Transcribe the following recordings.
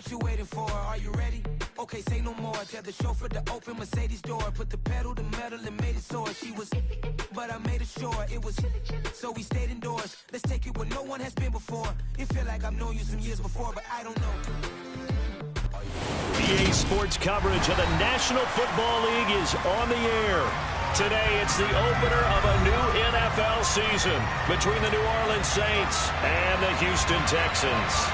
What you waiting for? Are you ready? Okay, say no more. Tell the chauffeur to open Mercedes door. Put the pedal to metal and made it soar. She was, but I made it sure it was. So we stayed indoors. Let's take it where no one has been before. It feel like I've known you some years before, but I don't know. EA Sports coverage of the National Football League is on the air. Today, it's the opener of a new NFL season between the New Orleans Saints and the Houston Texans.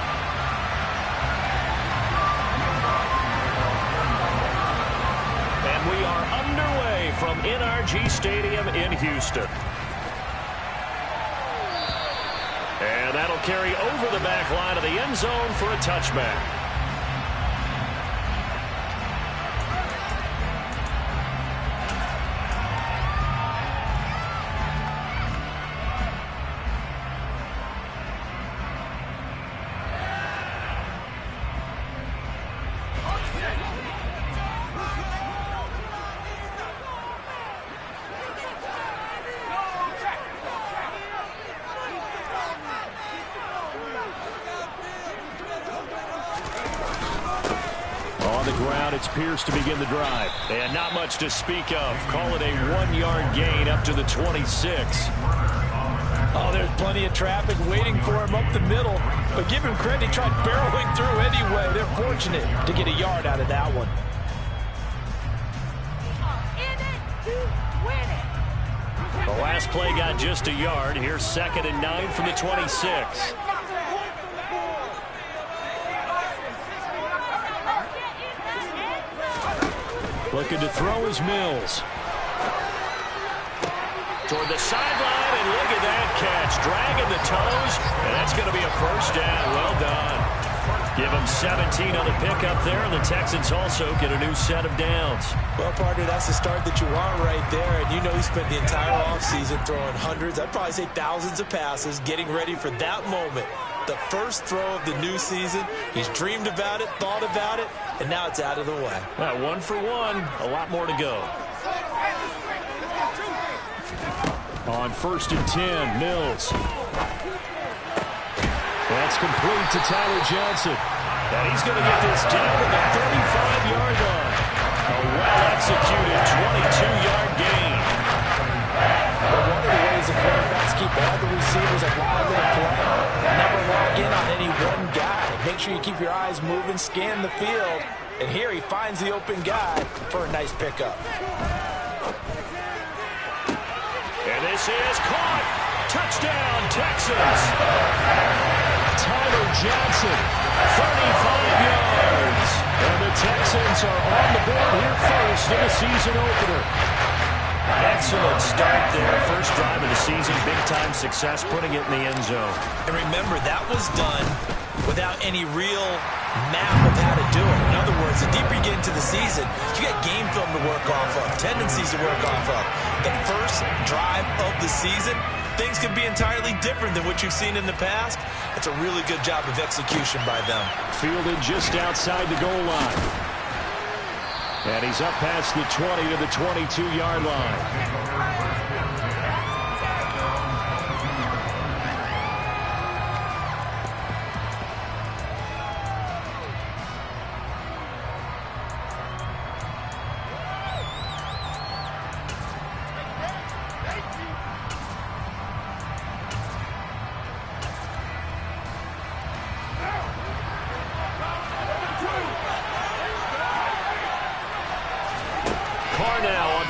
And we are underway from NRG Stadium in Houston. And that'll carry over the back line of the end zone for a touchback. It's Pierce to begin the drive. And not much to speak of. Call it a 1-yard gain up to the 26. Oh, there's plenty of traffic waiting for him up the middle. But give him credit, he tried barreling through anyway. They're fortunate to get a yard out of that one. The last play got just a yard. Here's 2nd and 9 from the 26. Looking to throw is Mills. Toward the sideline, and look at that catch. Dragging the toes, and that's going to be a first down. Well done. Give them 17 on the pickup there, and the Texans also get a new set of downs. Well, partner, that's the start that you want right there. And you know he spent the entire offseason throwing hundreds, I'd probably say thousands of passes, getting ready for that moment. The first throw of the new season. He's dreamed about it, thought about it, and now it's out of the way. 1 for 1, a lot more to go. On 1st and 10, Mills. That's complete to Tyler Johnson. And he's going to get this down to the 35-yard line. A well-executed 22-yard gain. But one of the ways the quarterbacks keep all the receivers alive in a play, never lock in on any one guy. Make sure you keep your eyes moving, scan the field. And here he finds the open guy for a nice pickup. And this is caught. Touchdown, Texans. Tyler Johnson, 35 yards. And the Texans are on the board here first in the season opener. Excellent start there. First drive of the season. Big-time success putting it in the end zone. And remember, that was done without any real map of how to do it. In other words, the deeper you get into the season, you got game film to work off of, tendencies to work off of. The first drive of the season, things could be entirely different than what you've seen in the past. It's a really good job of execution by them. Fielded just outside the goal line. And he's up past the 20 to the 22-yard line.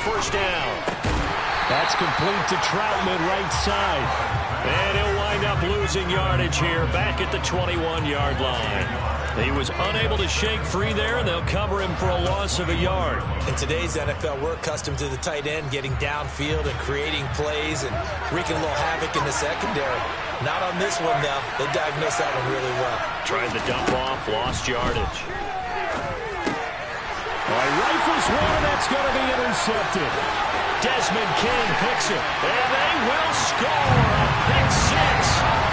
First down. That's complete to Troutman, right side. And he'll wind up losing yardage here back at the 21-yard line. He was unable to shake free there, and they'll cover him for a loss of a yard. In today's NFL, we're accustomed to the tight end getting downfield and creating plays and wreaking a little havoc in the secondary. Not on this one, though. They diagnosed that one really well. Tried to dump off, lost yardage. Rifles one, that's going to be intercepted. Desmond King picks it, and they will score a pick six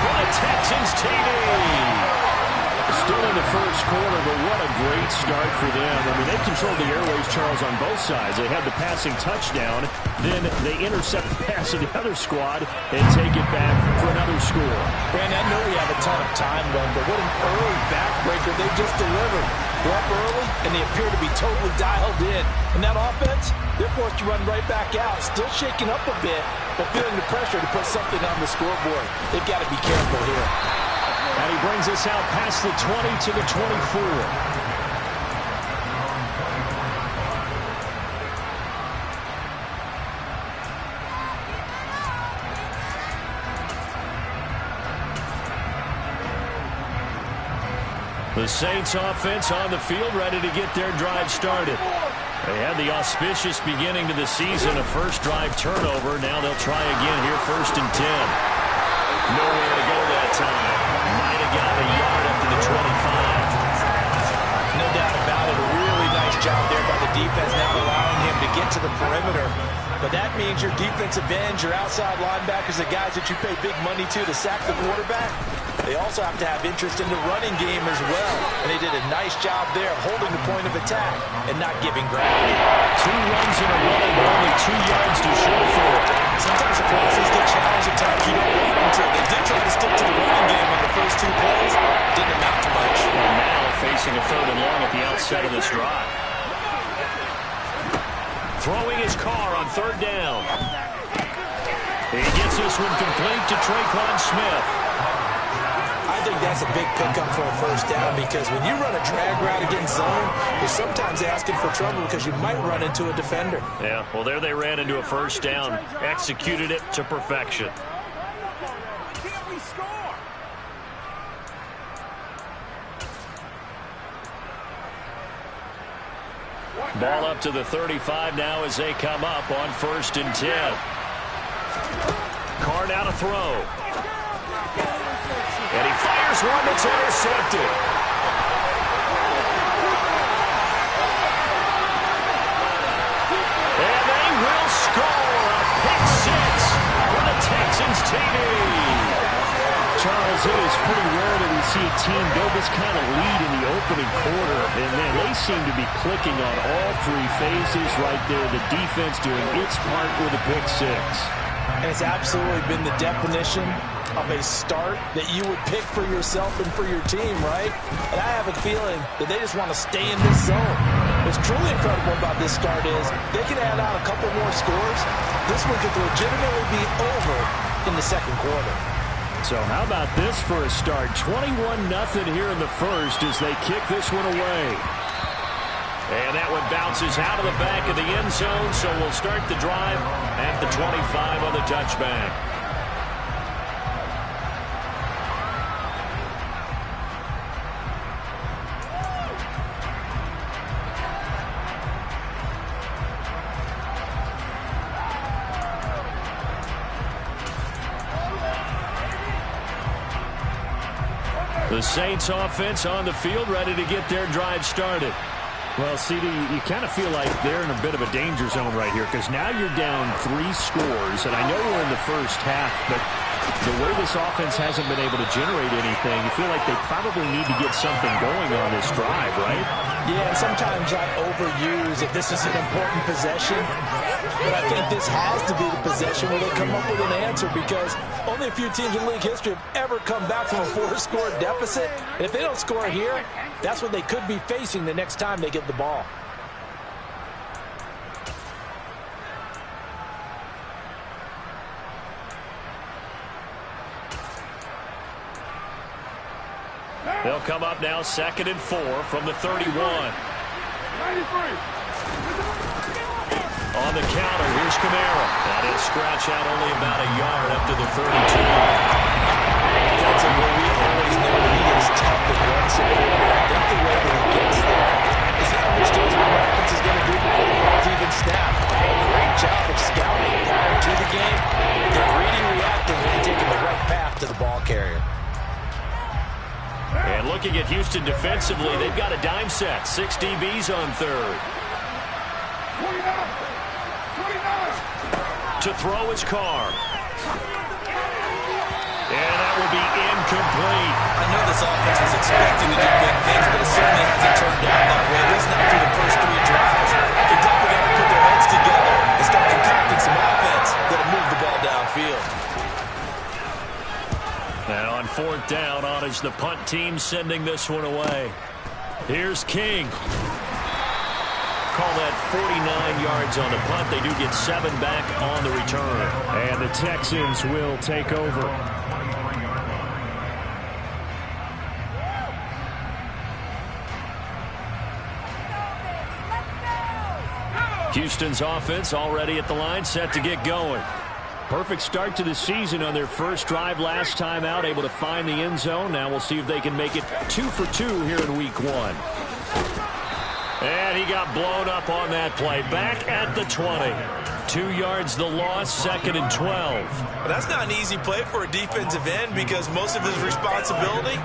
for the Texans TD. Still in the first quarter, but what a great start for them. I mean, they controlled the airways, Charles, on both sides. They had the passing touchdown, then they intercept the pass of the other squad and take it back for another score. Brandon, I know we have a a ton of time left, but what an early backbreaker they just delivered. They're up early, and they appear to be totally dialed in. And that offense, they're forced to run right back out, still shaking up a bit, but feeling the pressure to put something on the scoreboard. They've got to be careful here. And he brings us out past the 20 to the 24. The Saints offense on the field, ready to get their drive started. They had the auspicious beginning to the season, a first drive turnover. Now they'll try again here, 1st and 10. Nowhere to go that time. Might have got a yard up to the 25. No doubt about it. A really nice job there by the defense, now allowing him to get to the perimeter. But that means your defensive ends, your outside linebackers, the guys that you pay big money to sack the quarterback, they also have to have interest in the running game as well. And they did a nice job there of holding the point of attack and not giving ground. 2 runs in a row, but only 2 yards to show for it. Sometimes the offense get challenged at times you don't want them to. They did try to stick to the running game on the first 2 plays. Didn't amount to much. And now facing a 3rd and long at the outset of this drive. Throwing his car on 3rd down. He gets this one complete to Traquan Smith. I think that's a big pickup for a 1st down, because when you run a drag route against zone, you're sometimes asking for trouble because you might run into a defender. Yeah, well, there they ran into a 1st down. Executed it to perfection. Can't we score? Ball up to the 35 now as they come up on 1st and 10. Carr now to throw. And he fires one that's intercepted. And they will score a pick 6 for the Texans TD. Charles, it is pretty rare that we see a team build this kind of lead in the opening quarter. And man, they seem to be clicking on all 3 phases right there. The defense doing its part with a pick 6. And it's absolutely been the definition of a start that you would pick for yourself and for your team, right? And I have a feeling that they just want to stay in this zone. What's truly incredible about this start is they can add on a couple more scores. This one could legitimately be over in the 2nd quarter. So how about this for a start? 21-0 here in the 1st as they kick this one away. And that one bounces out of the back of the end zone, so we'll start the drive at the 25 on the touchback. The Saints offense on the field, ready to get their drive started. Well, CD, you kind of feel like they're in a bit of a danger zone right here, because now you're down 3 scores, and I know we're in the first half, but the way this offense hasn't been able to generate anything, you feel like they probably need to get something going on this drive, right? Yeah, and sometimes I overuse if this is an important possession, but I think this has to be the possession where they come up with an answer, because only a few teams in league history have ever come back from a 4-score deficit. And if they don't score here, that's what they could be facing the next time they get the ball. They'll come up now 2nd and 4 from the 31. 93. On the counter, here's Kamara. And he'll scratch out only about a yard up to the 32. That's a way we always know he is tough and run support. I think the way that he gets there is he understands what the offense is going to do before the ball's even snapped. Great job of scouting prior to the game. They're reading, reacting, and taking the right path to the ball carrier. And looking at Houston defensively, they've got a dime set. 6 DBs on 3rd. 29. To throw his car. And that will be incomplete. I know this offense was expecting to do big things, but it certainly hasn't turned out that way, at least not through the first 3 drives. They definitely got to put their heads together and start concocting some offense that'll move the ball downfield. And on 4th down on as the punt team sending this one away. Here's King. Call that 49 yards on the punt. They do get 7 back on the return. And the Texans will take over. Houston's offense already at the line, set to get going. Perfect start to the season on their first drive last time out, able to find the end zone. Now we'll see if they can make it 2 for 2 here in week 1. And he got blown up on that play. Back at the 20. 2 yards the loss, 2nd and 12. Well, that's not an easy play for a defensive end because most of his responsibility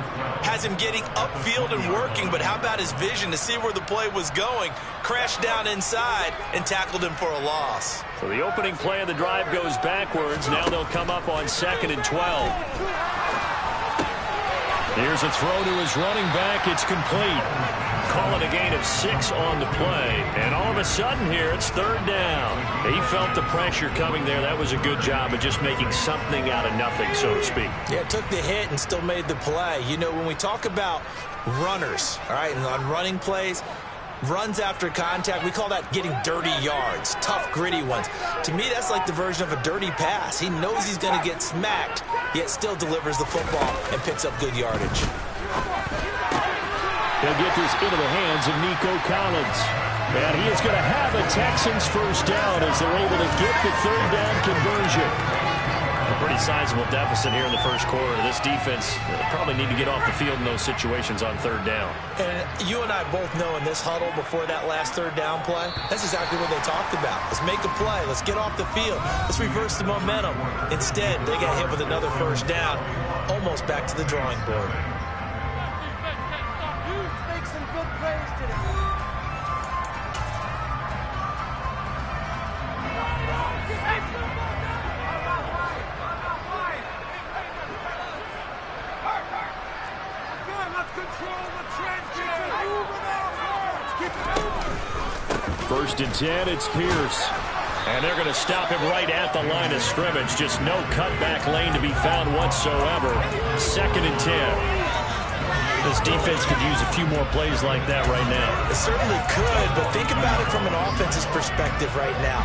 has him getting upfield and working, but how about his vision to see where the play was going, crashed down inside, and tackled him for a loss. So the opening play of the drive goes backwards. Now they'll come up on 2nd and 12. Here's a throw to his running back. It's complete. Call it a gain of 6 on the play. And all of a sudden here, it's 3rd down. He felt the pressure coming there. That was a good job of just making something out of nothing, so to speak. Yeah, took the hit and still made the play. You know, when we talk about runners, all right, and on running plays, runs after contact, we call that getting dirty yards, tough, gritty ones. To me, that's like the version of a dirty pass. He knows he's going to get smacked, yet still delivers the football and picks up good yardage. He'll get this into the hands of Nico Collins. And he is going to have a Texans first down as they're able to get the 3rd down conversion. A pretty sizable deficit here in the first quarter. This defense probably need to get off the field in those situations on 3rd down. And you and I both know in this huddle before that last 3rd down play, that's exactly what they talked about. Let's make a play. Let's get off the field. Let's reverse the momentum. Instead, they got hit with another first down, almost back to the drawing board. First and 10, it's Pierce. And they're going to stop him right at the line of scrimmage. Just no cutback lane to be found whatsoever. 2nd and 10. This defense could use a few more plays like that right now. It certainly could, but think about it from an offense's perspective right now.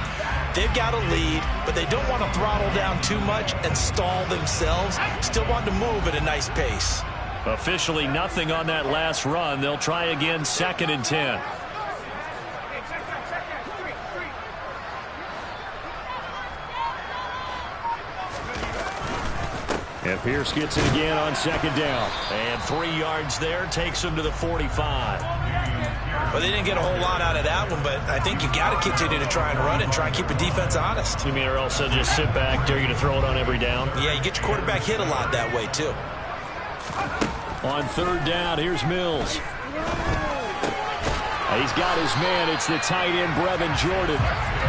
They've got a lead, but they don't want to throttle down too much and stall themselves. Still want to move at a nice pace. Officially nothing on that last run. They'll try again, 2nd and 10. And Pierce gets it again on 2nd down. And 3 yards there, takes him to the 45. Well, they didn't get a whole lot out of that one, but I think you got to continue to try and run and try and keep the defense honest. You mean or else they'll just sit back, dare you to throw it on every down? Yeah, you get your quarterback hit a lot that way, too. On 3rd down, here's Mills. He's got his man. It's the tight end, Brevin Jordan.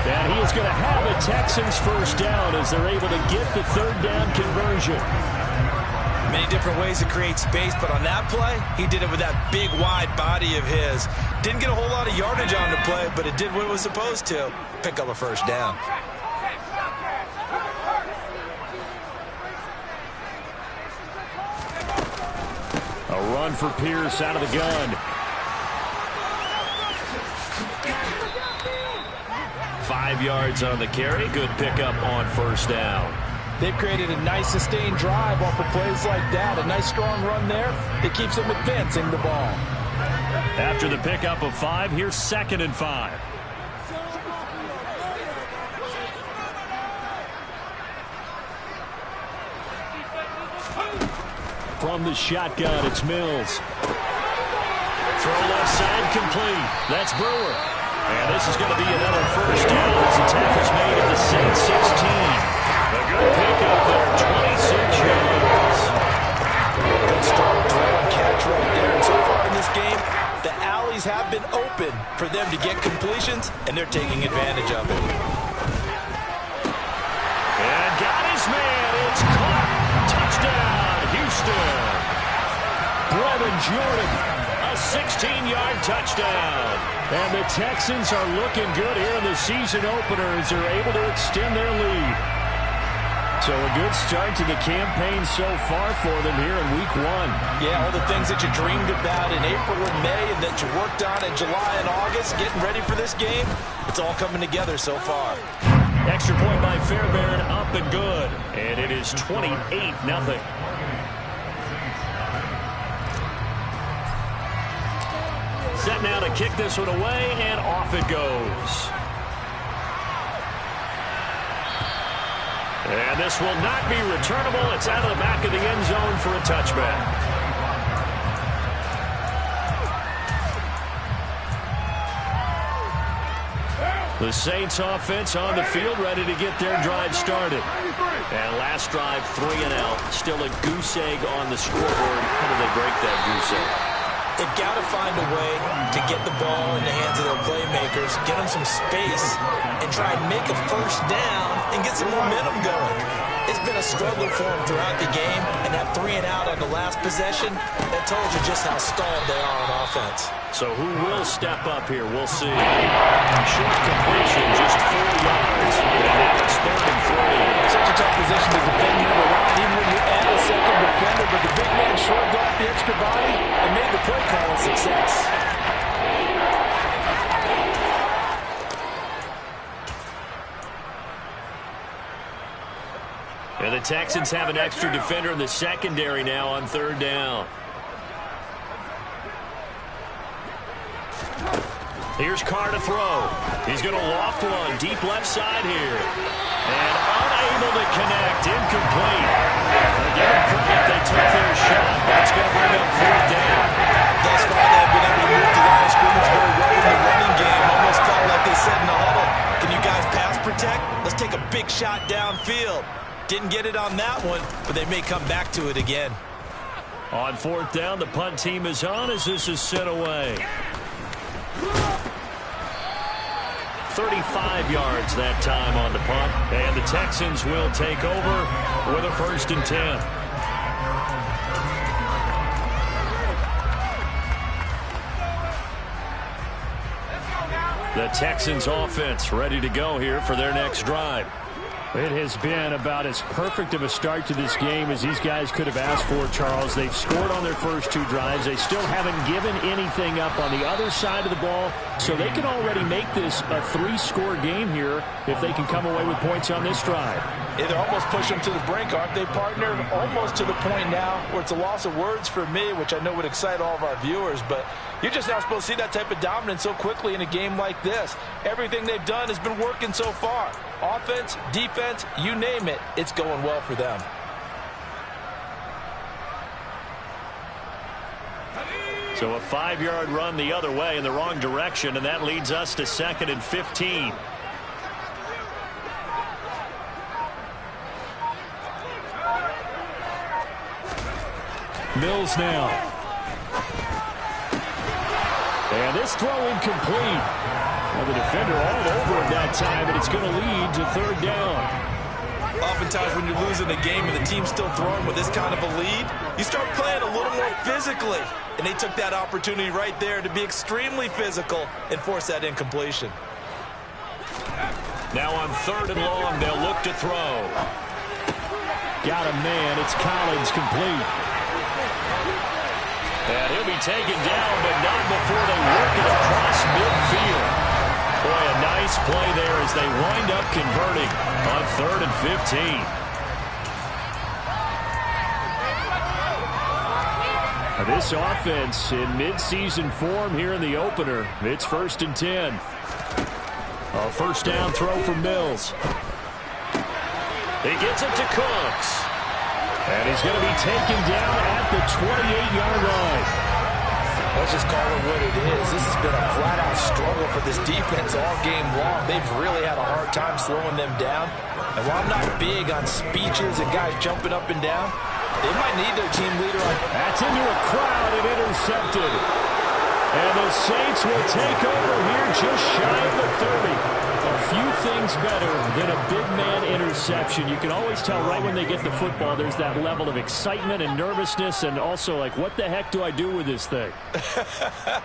And he is going to have a Texans first down as they're able to get the 3rd down conversion. Many different ways to create space, but on that play, he did it with that big, wide body of his. Didn't get a whole lot of yardage on the play, but it did what it was supposed to. Pick up a first down. A run for Pierce out of the gun. 5 yards on the carry. Good pickup on first down. They've created a nice sustained drive off of plays like that. A nice strong run there that keeps them advancing the ball. After the pickup of 5, here's 2nd and 5. From the shotgun, it's Mills. Throw left side complete. That's Brewer. And this is going to be another first down as the tackle's made at the Saints 16. A good pickup there, 26 yards. Good strong throw and catch right there. And so far in this game, the alleys have been open for them to get completions, and they're taking advantage of it. And got his man. It's caught. Touchdown, Houston. Brevin Jordan, a 16-yard touchdown. And the Texans are looking good here in the season opener as they're able to extend their lead. So a good start to the campaign so far for them here in Week 1. Yeah, all the things that you dreamed about in April and May and that you worked on in July and August, getting ready for this game, it's all coming together so far. Extra point by Fairbairn, up and good. And it is 28-0. Set now to kick this one away, and off it goes. And this will not be returnable. It's out of the back of the end zone for a touchback. The Saints offense on the field, ready to get their drive started. And last drive, 3 and out. Still a goose egg on the scoreboard. How do they break that goose egg? They've got to find a way to get the ball in the hands of their playmakers, get them some space, and try and make a first down and get some momentum going. It's been a struggle for them throughout the game, and that 3 and out on the last possession, that tells you just how stalled they are on offense. So who will step up here? We'll see. Short completion, just 4 yards. And now it's 3rd and 3. Such a tough position to defend near the line, even when you add a second defender, but the big man shrugged off the extra body and made the play call a success. And the Texans have an extra defender in the secondary now on 3rd down. Here's Carr to throw. He's going to loft one deep left side here. And unable to connect. Incomplete. Give them credit. They took their shot, but it's going to bring up 4th down. Thus far, they've been able to move the line of scrimmage very well in the running game. Almost felt like they said in the huddle, can you guys pass protect? Let's take a big shot downfield. Didn't get it on that one, but they may come back to it again. On 4th down, the punt team is on as this is sent away. 35 yards that time on the punt. And the Texans will take over with a 1st and 10. The Texans offense ready to go here for their next drive. It has been about as perfect of a start to this game as these guys could have asked for, Charles. They've scored on their first 2 drives. They still haven't given anything up on the other side of the ball, so they can already make this a 3-score game here if they can come away with points on this drive. Yeah, they're almost pushing them to the brink, aren't they, partner? Almost to the point now where it's a loss of words for me, which I know would excite all of our viewers, but you're just not supposed to see that type of dominance so quickly in a game like this. Everything they've done has been working so far. Offense, defense, you name it, it's going well for them. So a 5-yard run the other way in the wrong direction, and that leads us to 2nd and 15. Mills now. And this throw incomplete. Well, the defender all over him that time, and it's going to lead to 3rd down. Oftentimes when you're losing a game and the team's still throwing with this kind of a lead, you start playing a little more physically. And they took that opportunity right there to be extremely physical and force that incompletion. Now on 3rd and long, they'll look to throw. Got a man. It's Collins, complete. And he'll be taken down, but not before they work it across midfield. Boy, a nice play there as they wind up converting on 3rd and 15. This offense in midseason form here in the opener. It's 1st and 10. A 1st down throw for Mills. He gets it to Cooks. And he's going to be taken down at the 28-yard line. Let's just call it what it is. This has been a flat-out struggle for this defense all game long. They've really had a hard time slowing them down. And while I'm not big on speeches and guys jumping up and down, they might need their team leader on. That's into a crowd and intercepted. And the Saints will take over here just shy of the 30. A few things better than a big man interception. You can always tell right when they get the football, there's that level of excitement and nervousness, and also like, what the heck do I do with this thing?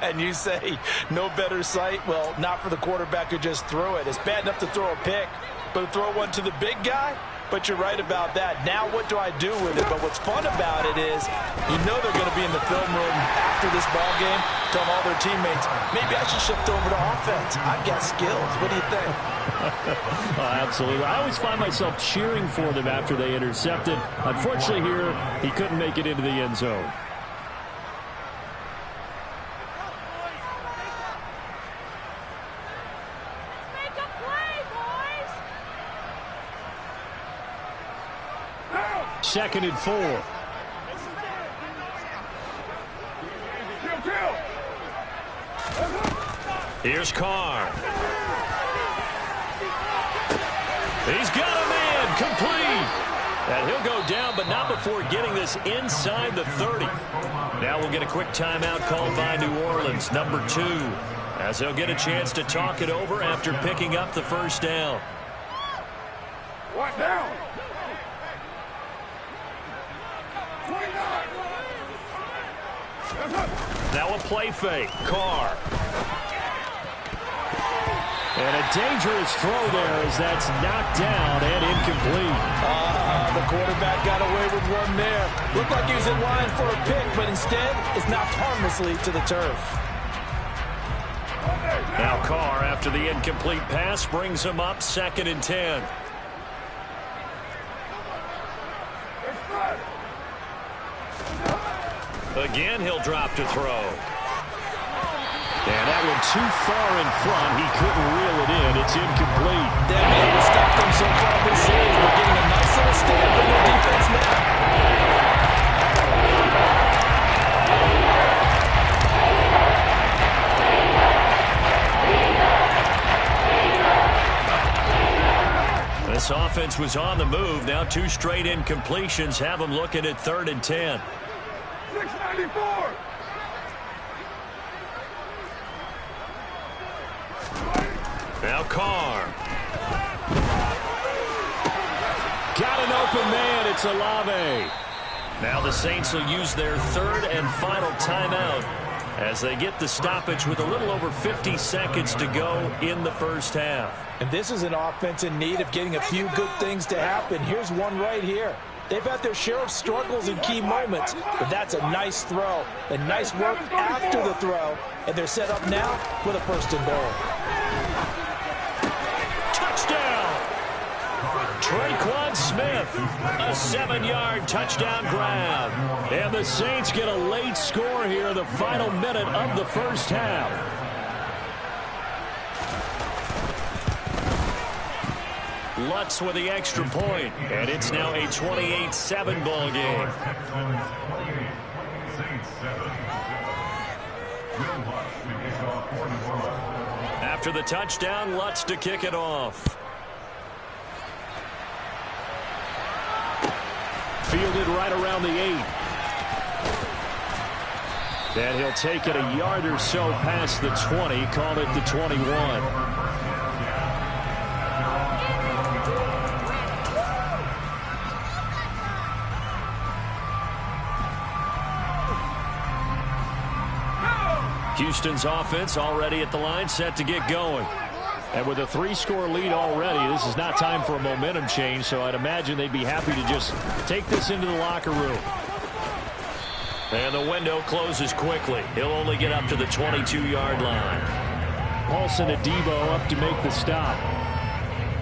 And you say, no better sight? Well, not for the quarterback who just threw it. It's bad enough to throw a pick, but to throw one to the big guy? but you're right about that. Now what do I do with it? But what's fun about it is you know they're going to be in the film room after this ball game telling all their teammates, maybe I should shift over to offense. I've got skills. What do you think? Oh, absolutely. I always find myself cheering for them after they intercepted. Unfortunately here, he couldn't make it into the end zone. Second and 4. Here's Carr. He's got a man complete. And he'll go down, but not before getting this inside the 30. Now we'll get a quick timeout called by New Orleans, number 2, as they'll get a chance to talk it over after picking up the first down. What down? Now a play fake. Carr. And a dangerous throw there as that's knocked down and incomplete. The quarterback got away with one there. Looked like he was in line for a pick, but instead it's knocked harmlessly to the turf. Now Carr, after the incomplete pass, brings him up 2nd and 10. Again, he'll drop to throw. And that one too far in front. He couldn't reel it in. It's incomplete. That may have stopped them so far this series. We're getting a nice little stand from their defense now. This offense was on the move. Now 2 straight incompletions have them looking at 3rd and 10. 694. Now Carr. Got an open man. It's Olave. Now the Saints will use their 3rd and final timeout as they get the stoppage with a little over 50 seconds to go in the first half. And this is an offense in need of getting a few good things to happen. Here's one right here. They've had their share of struggles in key moments, but that's a nice throw and nice work after the throw. And they're set up now with a 1st and goal. Touchdown! Traquan Smith, a 7-yard touchdown grab. And the Saints get a late score here in the final minute of the first half. Lutz with the extra point, and it's now a 28-7 ball game. After the touchdown, Lutz to kick it off. Fielded right around the 8. And he'll take it a yard or so past the 20, call it the 21. Houston's offense already at the line, set to get going. And with a 3-score lead already, this is not time for a momentum change, so I'd imagine they'd be happy to just take this into the locker room. And the window closes quickly. He'll only get up to the 22-yard line. Paulson Adebo up to make the stop.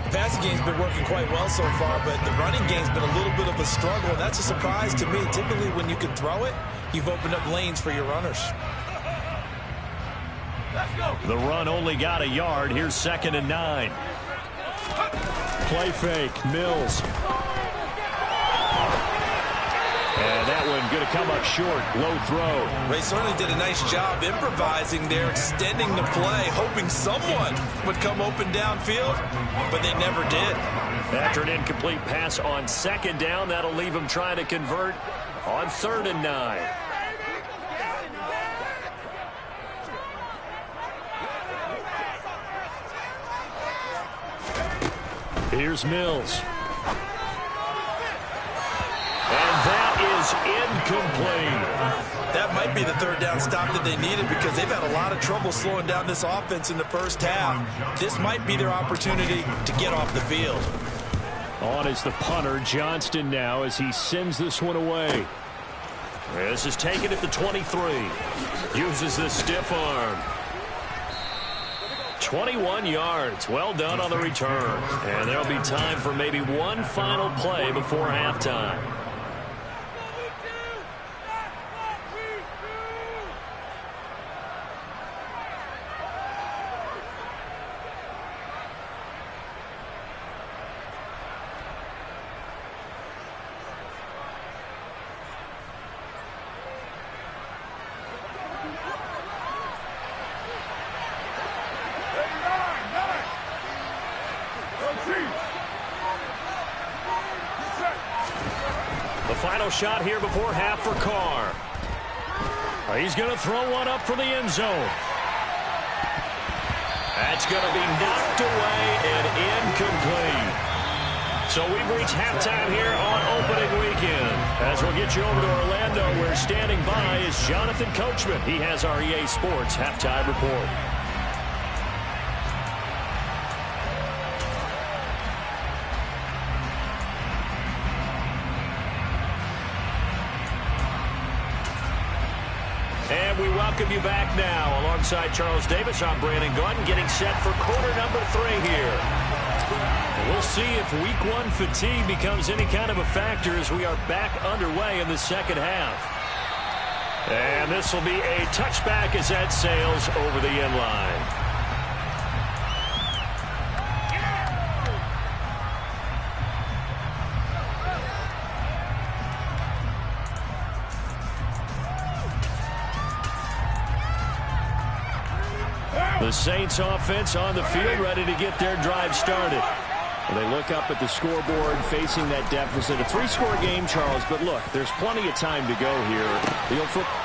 The passing game's been working quite well so far, but the running game's been a little bit of a struggle. That's a surprise to me. Typically, when you can throw it, you've opened up lanes for your runners. The run only got a yard. Here's 2nd and 9. Play fake. Mills. And that one going to come up short. Low throw. Ray certainly did a nice job improvising there, extending the play, hoping someone would come open downfield, but they never did. After an incomplete pass on 2nd down, that'll leave him trying to convert on 3rd and 9. Here's Mills. And that is incomplete. That might be the 3rd down stop that they needed because they've had a lot of trouble slowing down this offense in the first half. This might be their opportunity to get off the field. On is the punter, Johnston, now as he sends this one away. This is taken at the 23. Uses the stiff arm. 21 yards. Well done on the return. And there'll be time for maybe one final play before halftime. Final shot here before half for Carr. He's going to throw one up for the end zone. That's going to be knocked away and incomplete. So we've reached halftime here on opening weekend. As we'll get you over to Orlando, where standing by is Jonathan Coachman. He has our EA Sports halftime report. And we welcome you back now. Alongside Charles Davis, I'm Brandon Gordon, getting set for quarter number 3 here. We'll see if week 1 fatigue becomes any kind of a factor as we are back underway in the second half. And this will be a touchback as that sails over the end line. The Saints offense on the field, ready to get their drive started. Well, they look up at the scoreboard facing that deficit. A 3-score game, Charles, but look, there's plenty of time to go here.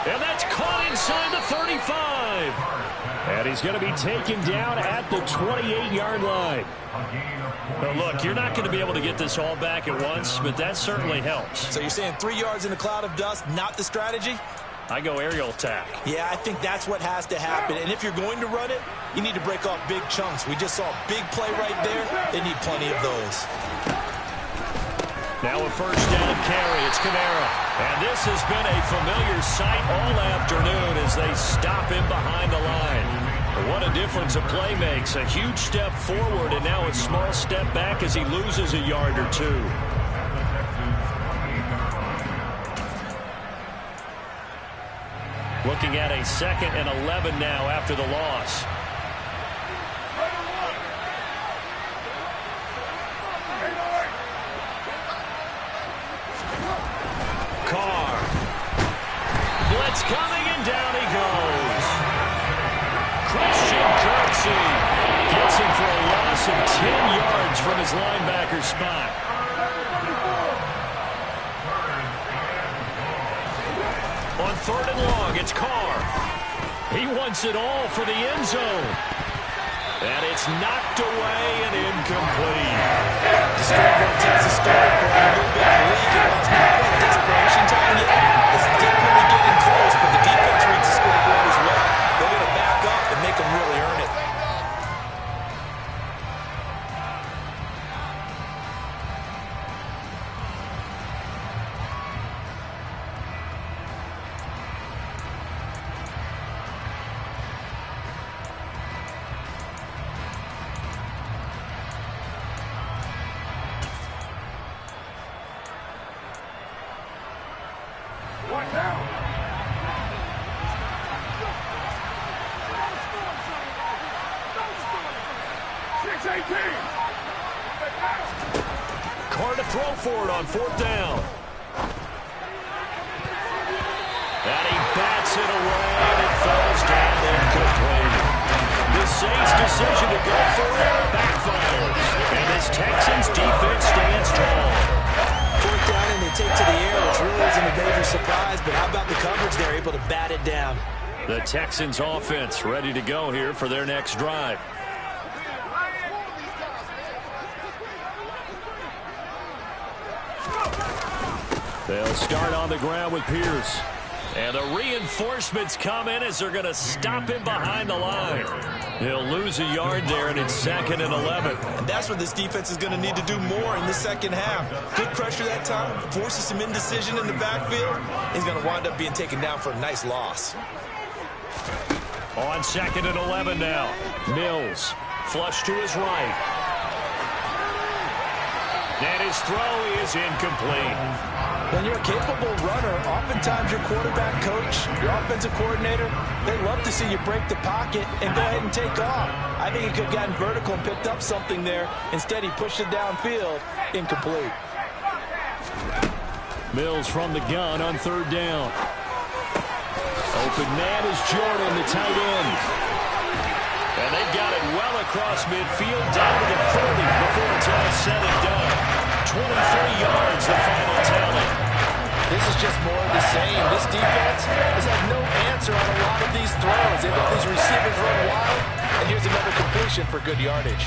And that's caught inside the 35. And he's going to be taken down at the 28-yard line. Now, look, you're not going to be able to get this all back at once, but that certainly helps. So you're saying 3 yards in a cloud of dust, not the strategy? I go aerial attack. Yeah, I think that's what has to happen. And if you're going to run it, you need to break off big chunks. We just saw a big play right there. They need plenty of those. Now a first down carry. It's Kamara. And this has been a familiar sight all afternoon as they stop him behind the line. What a difference a play makes. A huge step forward and now a small step back as he loses a yard or two. Looking at a 2nd and 11 now after the loss. Carr. Blitz coming and down he goes. Christian Kirksey gets him for a loss of 10 yards from his linebacker spot. On 3rd and long, it's Carr. He wants it all for the end zone. And it's knocked away and incomplete. The scoreboard tells a story for a little bit of the league. It was not quite desperation time yet. It's definitely getting close, but the defense reads the scoreboard as well. They're going to back up and make them really earn it. Carr to throw for it on 4th down. And he bats it away, and it falls down incomplete. The Saints' decision to go for it backfires. And this Texans defense stands tall. 4th down, and they take to the air, which really isn't a major surprise, but how about the coverage? They're able to bat it down. The Texans offense ready to go here for their next drive. They'll start on the ground with Pierce. And the reinforcements come in as they're going to stop him behind the line. He'll lose a yard there, and it's 2nd and 11. And that's what this defense is going to need to do more in the second half. Good pressure that time, forces some indecision in the backfield. He's going to wind up being taken down for a nice loss. On 2nd and 11 now. Mills, flush to his right. And his throw is incomplete. When you're a capable runner, oftentimes your quarterback coach, your offensive coordinator, they love to see you break the pocket and go ahead and take off. I think he could have gotten vertical and picked up something there. Instead, he pushed it downfield. Incomplete. Mills from the gun on 3rd down. Open man is Jordan, the tight end. And they've got it well across midfield, down to the 40 before it's all said and done. 23 yards, the final tally. This is just more of the same. This defense has had no answer on a lot of these throws. They let these receivers run wild, and here's another completion for good yardage.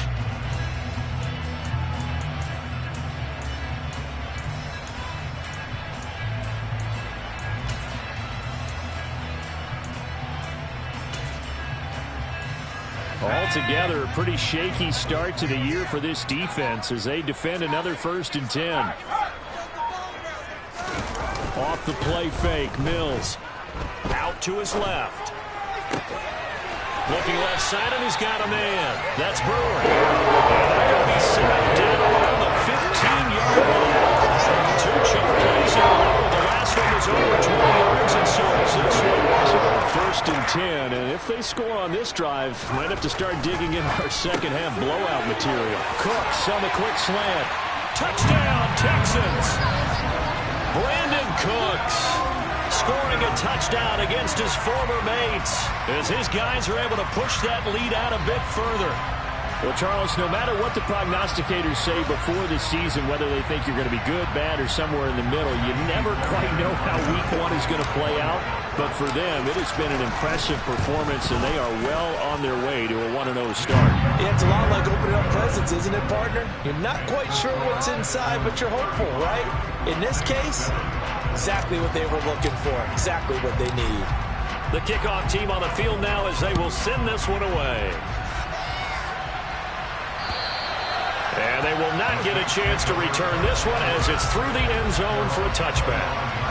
Altogether, a pretty shaky start to the year for this defense as they defend another 1st and 10. Off the play fake, Mills. Out to his left. Looking left side, and he's got a man. That's Brewer. And they're going to be set down around the 15-yard line. 2 choke plays in a row. The last one was over 20 yards, and so is this one. So 1st and 10, and if they score on this drive, might have to start digging in our second half blowout material. Cooks on the quick slant. Touchdown, Texans! Brandon Cooks scoring a touchdown against his former mates as his guys are able to push that lead out a bit further. Well, Charles, no matter what the prognosticators say before the season, whether they think you're going to be good, bad, or somewhere in the middle, you never quite know how week 1 is going to play out. But for them, it has been an impressive performance, and they are well on their way to a 1-0 start. Yeah, it's a lot like opening up presents, isn't it, partner? You're not quite sure what's inside, but you're hopeful, right? In this case, exactly what they were looking for, exactly what they need. The kickoff team on the field now as they will send this one away. And they will not get a chance to return this one as it's through the end zone for a touchback.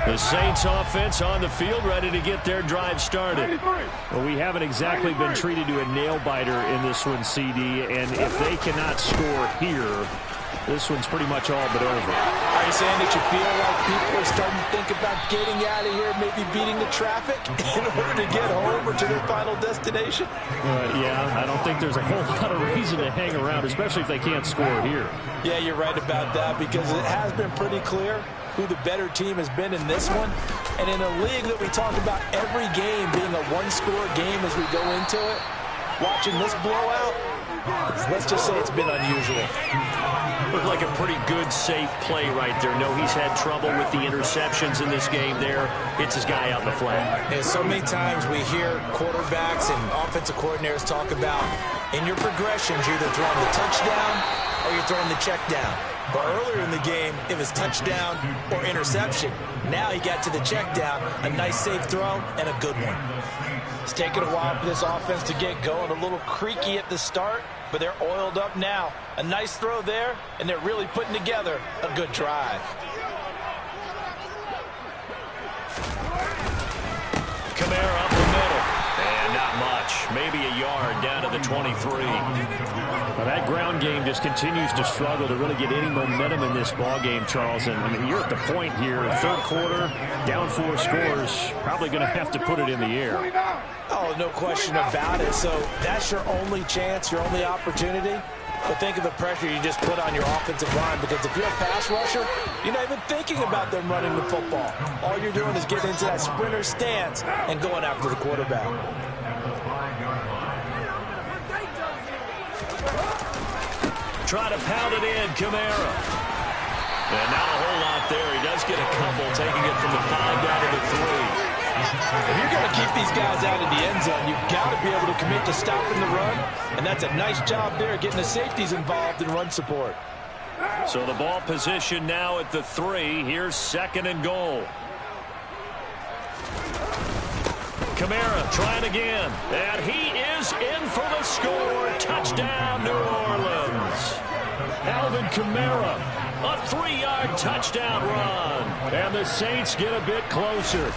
The Saints offense on the field, ready to get their drive started. Well, we haven't exactly been treated to a nail-biter in this one, CD, and if they cannot score here, this one's pretty much all but over. Are you saying that you feel like people are starting to think about getting out of here, maybe beating the traffic in order to get home or to their final destination? Yeah, I don't think there's a whole lot of reason to hang around, especially if they can't score here. Yeah, you're right about that because it has been pretty clear who the better team has been in this one. And in a league that we talk about every game being a one-score game as we go into it, watching this blowout, let's just say it's been unusual. Looked like a pretty good, safe play right there. No, he's had trouble with the interceptions in this game there. Hits his guy out in the flat. And so many times we hear quarterbacks and offensive coordinators talk about in your progressions, you're either throwing the touchdown or you're throwing the check down. But earlier in the game, it was touchdown or interception. Now he got to the check down, a nice safe throw, and a good one. It's taken a while for this offense to get going. A little creaky at the start, but they're oiled up now. A nice throw there, and they're really putting together a good drive. Kamara up the middle. And not much. Maybe a yard down to the 23. Well, that ground game just continues to struggle to really get any momentum in this ball game, Charles. And I mean, you're at the point here, 3rd quarter, down 4 scores, probably going to have to put it in the air. Oh, no question about it. So that's your only chance, your only opportunity. But think of the pressure you just put on your offensive line, because if you're a pass rusher, you're not even thinking about them running the football. All you're doing is getting into that sprinter stance and going after the quarterback. Try to pound it in, Kamara. And not a whole lot there. He does get a couple, taking it from the 5 down to the 3. If you're going to keep these guys out of the end zone, you've got to be able to commit to stopping the run, and that's a nice job there getting the safeties involved in run support. So the ball position now at the 3. Here's 2nd and goal. Kamara trying again, and he is in for the score. Touchdown, New Orleans. Alvin Kamara, a 3-yard touchdown run, and the Saints get a bit closer.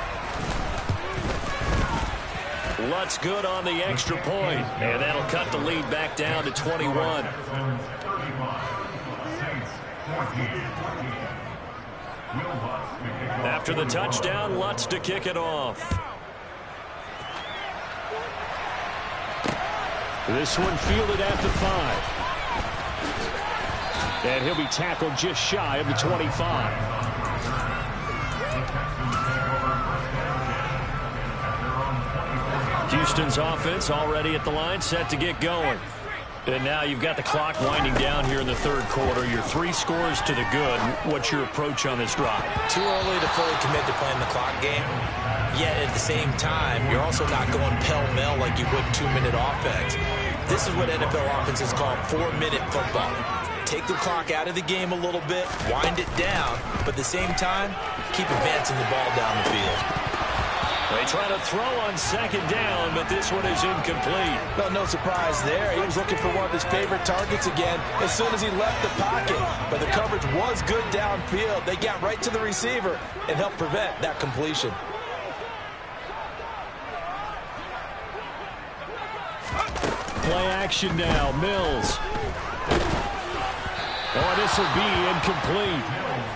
Lutz good on the extra point, and that'll cut the lead back down to 21. After the touchdown, Lutz to kick it off. This one fielded at the 5. And he'll be tackled just shy of the 25. Houston's offense already at the line, set to get going. And now you've got the clock winding down here in the 3rd quarter. You're 3 scores to the good. What's your approach on this drive? Too early to fully commit to playing the clock game. Yet at the same time, you're also not going pell-mell like you would 2-minute offense. This is what NFL offenses call 4-minute football. Take the clock out of the game a little bit, wind it down, but at the same time, keep advancing the ball down the field. They try to throw on 2nd down, but this one is incomplete. Well, no surprise there. He was looking for one of his favorite targets again as soon as he left the pocket. But the coverage was good downfield. They got right to the receiver and helped prevent that completion. Play action now. Mills. Oh, this will be incomplete.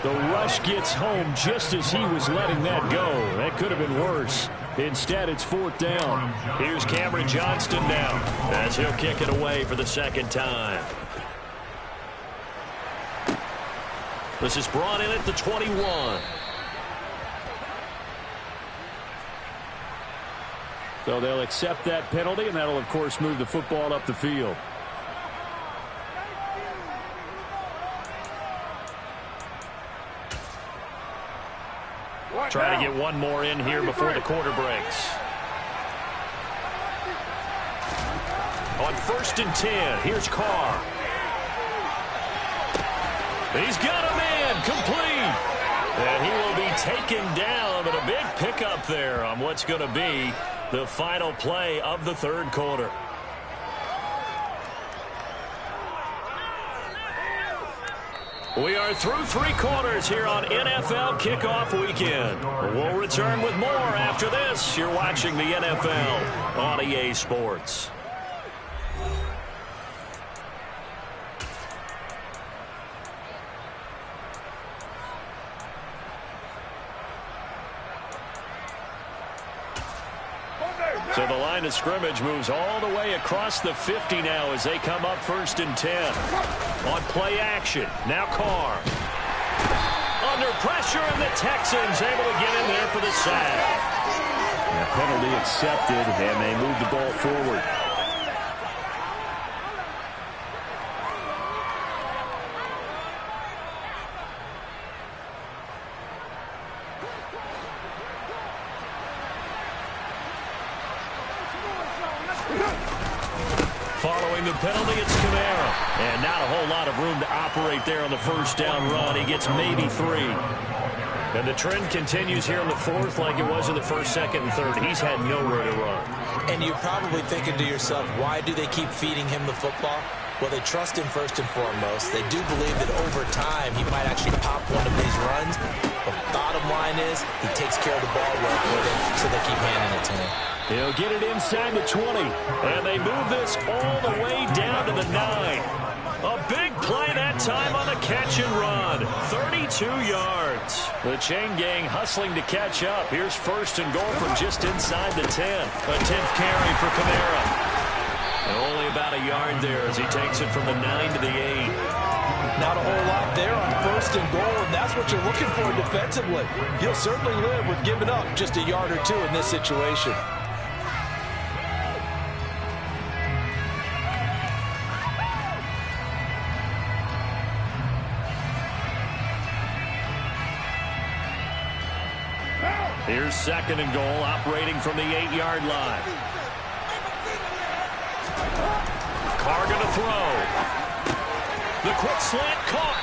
The rush gets home just as he was letting that go. That could have been worse. Instead, it's 4th down. Here's Cameron Johnston now as he'll kick it away for the 2nd time. This is brought in at the 21. So they'll accept that penalty, and that'll, of course, move the football up the field. Try to get one more in here before the quarter breaks. On 1st and 10, here's Carr. He's got a man complete. And he will be taken down, but a big pickup there on what's going to be the final play of the 3rd quarter. We are through 3 quarters here on NFL Kickoff Weekend. We'll return with more after this. You're watching the NFL on EA Sports. So the line of scrimmage moves all the way across the 50 now as they come up 1st and 10. On play action, now Carr. Under pressure, and the Texans able to get in there for the sack. The penalty accepted, and they move the ball forward. Following the penalty, it's Kamara. And not a whole lot of room to operate there on the 1st down run. He gets maybe 3. And the trend continues here in the 4th like it was in the 1st, 2nd, and 3rd. He's had nowhere to run. And you're probably thinking to yourself, why do they keep feeding him the football? Well, they trust him first and foremost. They do believe that over time he might actually pop one of these runs. But bottom line is he takes care of the ball well for them, so they keep handing it to him. He'll get it inside the 20, and they move this all the way down to the 9. A big play that time on the catch and run. 32 yards. The chain gang hustling to catch up. Here's 1st and goal from just inside the 10. A 10th carry for Kamara. And only about a yard there as he takes it from the 9 to the 8. Not a whole lot there on 1st and goal, and that's what you're looking for defensively. You'll certainly live with giving up just a yard or 2 in this situation. Here's 2nd and goal, operating from the 8-yard line. Carr going to throw. The quick slant caught.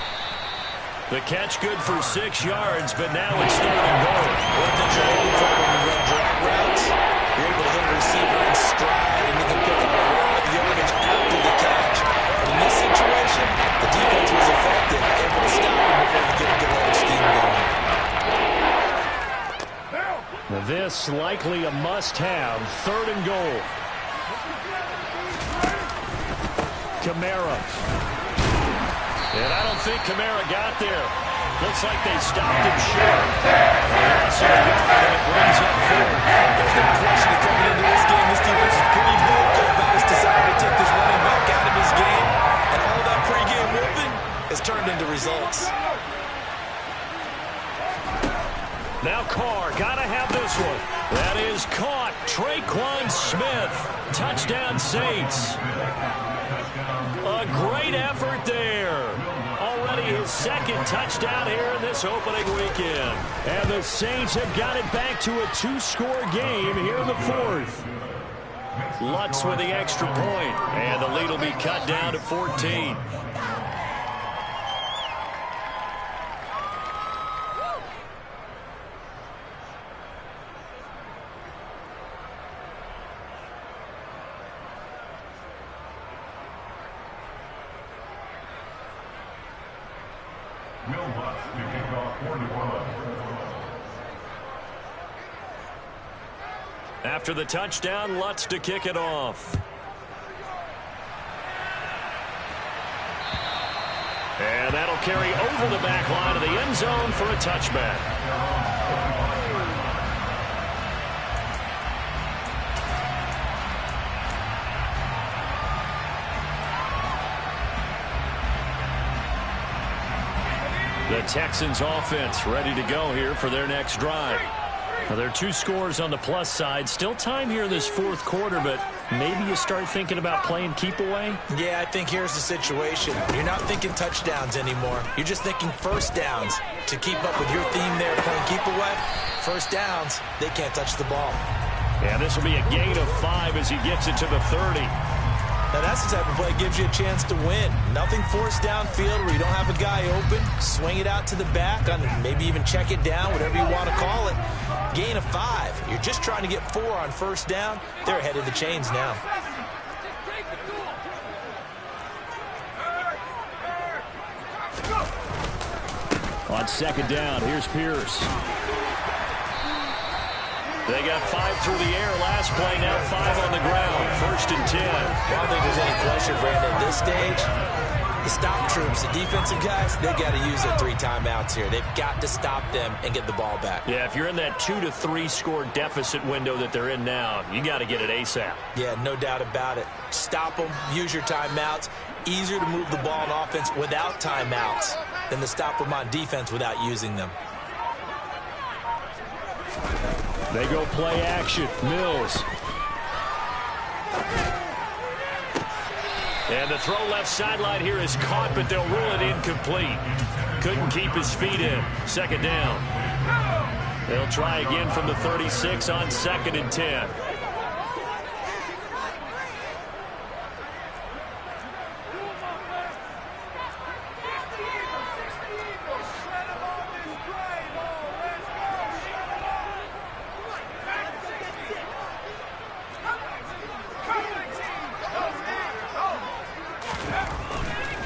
The catch good for 6 yards, but now it's 3rd and goal. One thing you're looking for when you run drag routes, you're able to hit a receiver in stride, and you can pick up a lot of yardage after the catch. And in this situation, the defense was effective, able to stop him before they get a good old scheme going. This likely a must-have. 3rd and goal. Kamara. And I don't think Kamara got there. Looks like they stopped him short. Loss of a yard, and it brings up 4th. There's no question that coming into this game, this defense is pretty vocal about his desire to take this running back out of his game. And all that pregame whooping has turned into results. Now Carr, gotta have this one. That is caught. Traquan Smith. Touchdown Saints. A great effort there. Already his 2nd touchdown here in this opening weekend. And the Saints have got it back to a 2-score game here in the 4th. Lutz with the extra point, and the lead will be cut down to 14. After the touchdown, Lutz to kick it off. And that'll carry over the back line of the end zone for a touchback. The Texans offense ready to go here for their next drive. Now, there are 2 scores on the plus side. Still time here in this 4th quarter, but maybe you start thinking about playing keep away? Yeah, I think here's the situation. You're not thinking touchdowns anymore. You're just thinking first downs. To keep up with your theme there, playing keep away, first downs, they can't touch the ball. And this will be a gain of 5 as he gets it to the 30. Now, that's the type of play that gives you a chance to win. Nothing forced downfield where you don't have a guy open. Swing it out to the back, maybe even check it down, whatever you want to call it. Gain of 5. You're just trying to get 4 on first down. They're ahead of the chains now. On 2nd down, here's Pierce. They got 5 through the air last play, now 5 on the ground. 1st and 10. I don't think there's any question, Brandon, at this stage. The stop troops, the defensive guys, they got to use their 3 timeouts here. They've got to stop them and get the ball back. Yeah, if you're in that 2 to 3 score deficit window that they're in now, you got to get it ASAP. Yeah, no doubt about it. Stop them, use your timeouts. Easier to move the ball on offense without timeouts than to stop them on defense without using them. They go play action. Mills. And the throw left sideline here is caught, but they'll rule it incomplete. Couldn't keep his feet in. 2nd down. They'll try again from the 36 on 2nd and 10.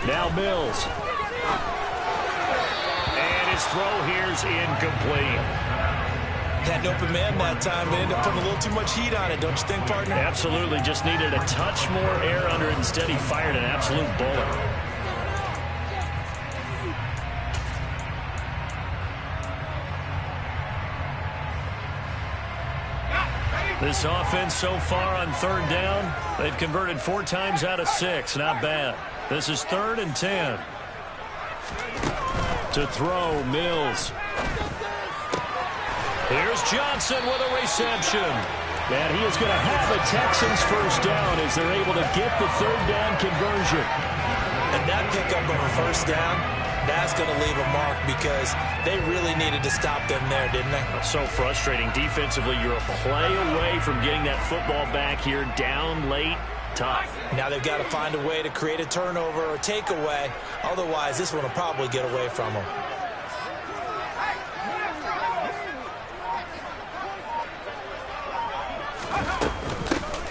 Now Mills. And his throw here's incomplete. Had an open man that time, but ended up putting a little too much heat on it, don't you think, partner? Absolutely. Just needed a touch more air under it. Instead, he fired an absolute bullet. This offense so far on 3rd down, they've converted 4 times out of 6. Not bad. This is 3rd and 10. To throw, Mills. Here's Johnson with a reception. And he is going to have the Texans first down as they're able to get the 3rd down conversion. And that pickup of a first down, That's going to leave a mark because they really needed to stop them there, didn't they? So frustrating. Defensively, you're a play away from getting that football back here, down late. Tough. Now they've got to find a way to create a turnover or takeaway. Otherwise, this one will probably get away from them.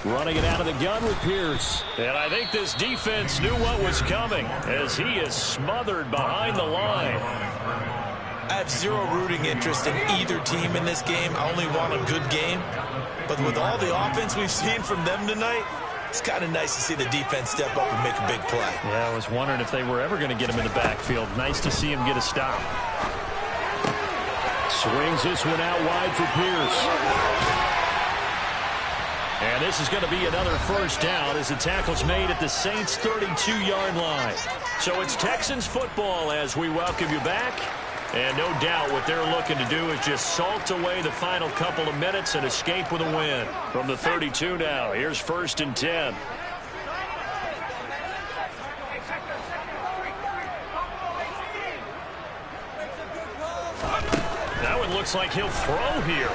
Running it out of the gun with Pierce. And I think this defense knew what was coming as he is smothered behind the line. I have zero rooting interest in either team in this game. I only want a good game. But with all the offense we've seen from them tonight, it's kind of nice to see the defense step up and make a big play. Yeah, I was wondering if they were ever going to get him in the backfield. Nice to see him get a stop. Swings this one out wide for Pierce. And this is going to be another first down as the tackle's made at the Saints' 32-yard line. So it's Texans football as we welcome you back. And no doubt what they're looking to do is just salt away the final couple of minutes and escape with a win. From the 32 now, here's 1st and 10. That one looks like he'll throw here.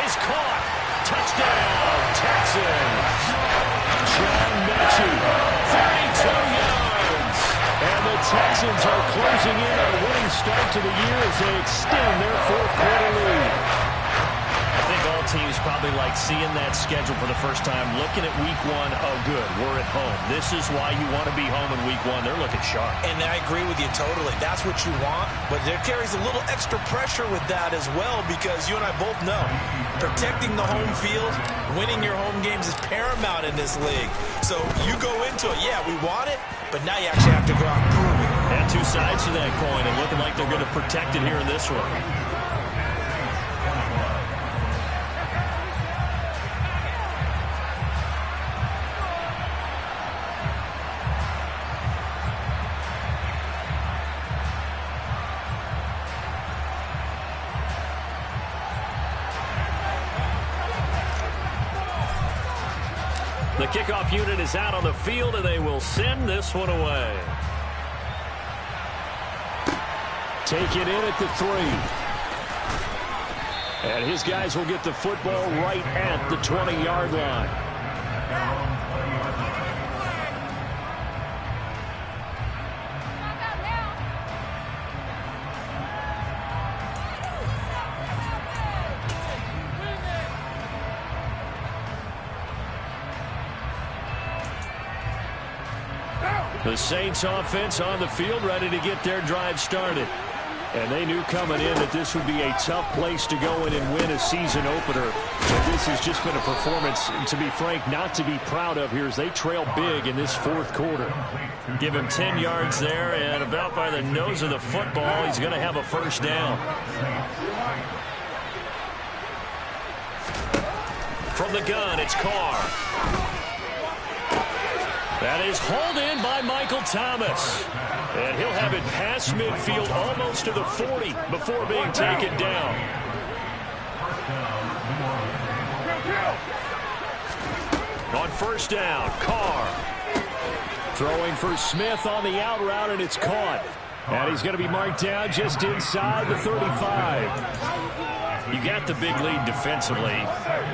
Caught. Touchdown, Texans. John Mechie, 32 yards. And the Texans are closing in on a winning start to the year as they extend their 4th quarter lead. I think all teams probably like seeing that schedule for the first time, looking at week 1. Oh, good, we're at home. This is why you want to be home in week 1. They're looking sharp. And I agree with you totally. That's what you want. But there carries a little extra pressure with that as well because you and I both know protecting the home field, winning your home games is paramount in this league. So you go into it, yeah, we want it, but now you actually have to go out and prove it. And two sides to that coin, and looking like they're going to protect it here in this one. The kickoff unit is out on the field, and they will send this one away. Take it in at the 3. And his guys will get the football right at the 20-yard line. The Saints offense on the field, ready to get their drive started. And they knew coming in that this would be a tough place to go in and win a season opener. But this has just been a performance, to be frank, not to be proud of here as they trail big in this 4th quarter. Give him 10 yards there, and about by the nose of the football, he's going to have a first down. From the gun, it's Carr. That is hauled in by Michael Thomas. And he'll have it past midfield almost to the 40 before being taken down. On first down, Carr. Throwing for Smith on the out route, and it's caught. And he's going to be marked down just inside the 35. You got the big lead defensively.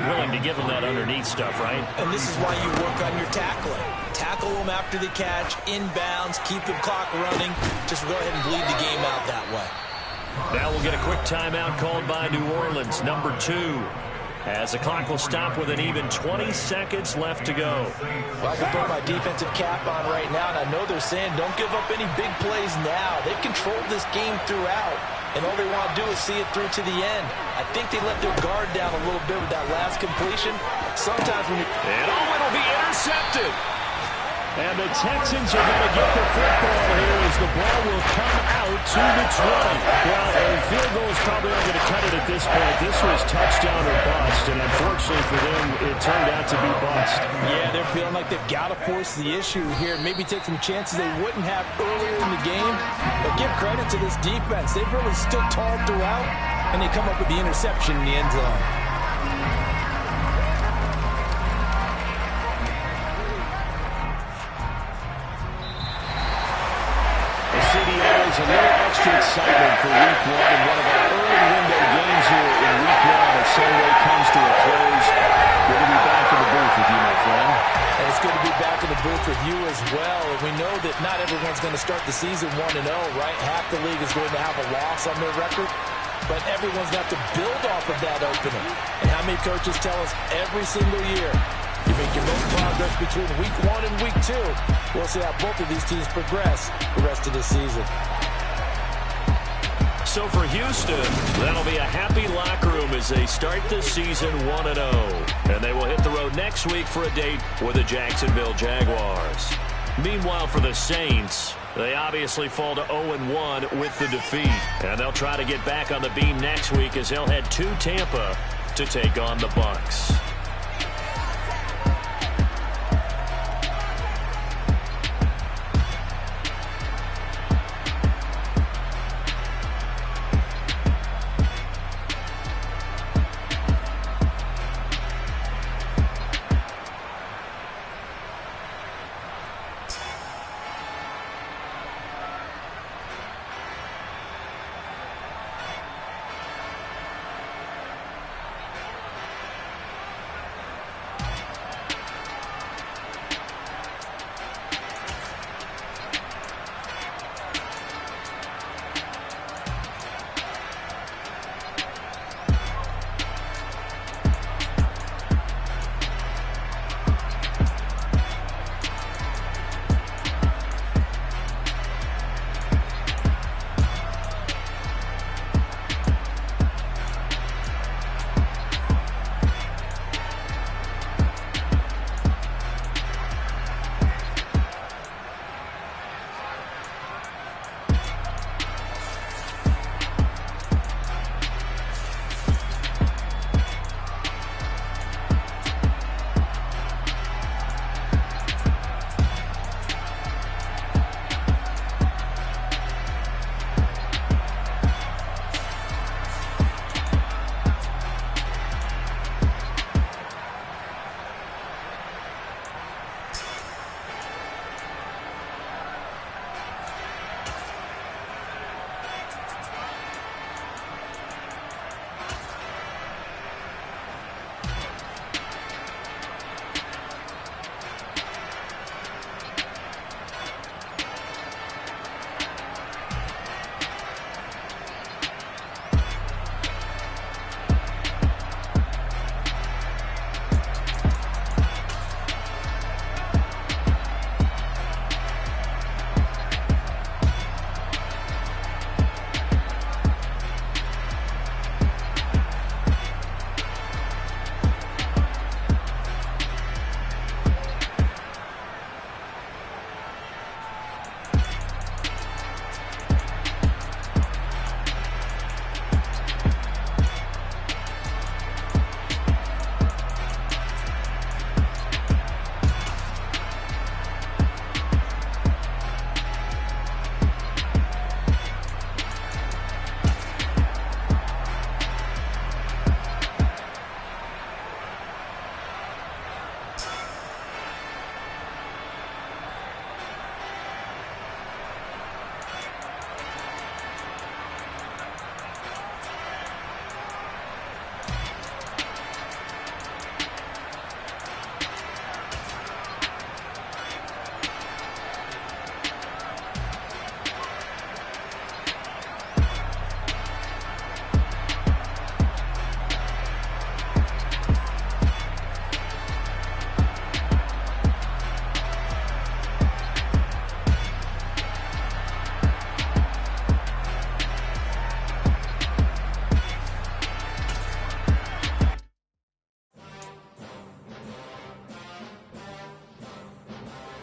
Willing to give them that underneath stuff, right? And this is why you work on your tackling. Tackle them after the catch, inbounds, keep the clock running. Just go ahead and bleed the game out that way. Now we'll get a quick timeout called by New Orleans, number 2. As the clock will stop with an even 20 seconds left to go. Well, I can put my defensive cap on right now, and I know they're saying don't give up any big plays now. They've controlled this game throughout, and all they want to do is see it through to the end. I think they let their guard down a little bit with that last completion. Sometimes when you... And it'll be intercepted. And the Texans are going to get the football here as the ball will come out to the 20. Well, a field goal is probably not going to cut it at this point. This was touchdown or bust, and unfortunately for them, it turned out to be bust. Yeah, they're feeling like they've got to force the issue here. Maybe take some chances they wouldn't have earlier in the game. But give credit to this defense. They've really stood tall throughout, and they come up with the interception in the end zone. there's a little extra excitement for Week 1 in one of our early window games here in Week 1 as Sunday comes to a close. Good to be back in the booth with you, my friend. And it's good to be back in the booth with you as well. And we know that not everyone's going to start the season 1-0, right? Half the league is going to have a loss on their record. But everyone's got to build off of that opener. And how many coaches tell us every single year, you make your most progress between Week 1 and Week 2. We'll see how both of these teams progress the rest of the season. So for Houston, that'll be a happy locker room as they start the season 1-0. And they will hit the road next week for a date with the Jacksonville Jaguars. Meanwhile, for the Saints, they obviously fall to 0-1 with the defeat. And they'll try to get back on the beam next week as they'll head to Tampa to take on the Bucs.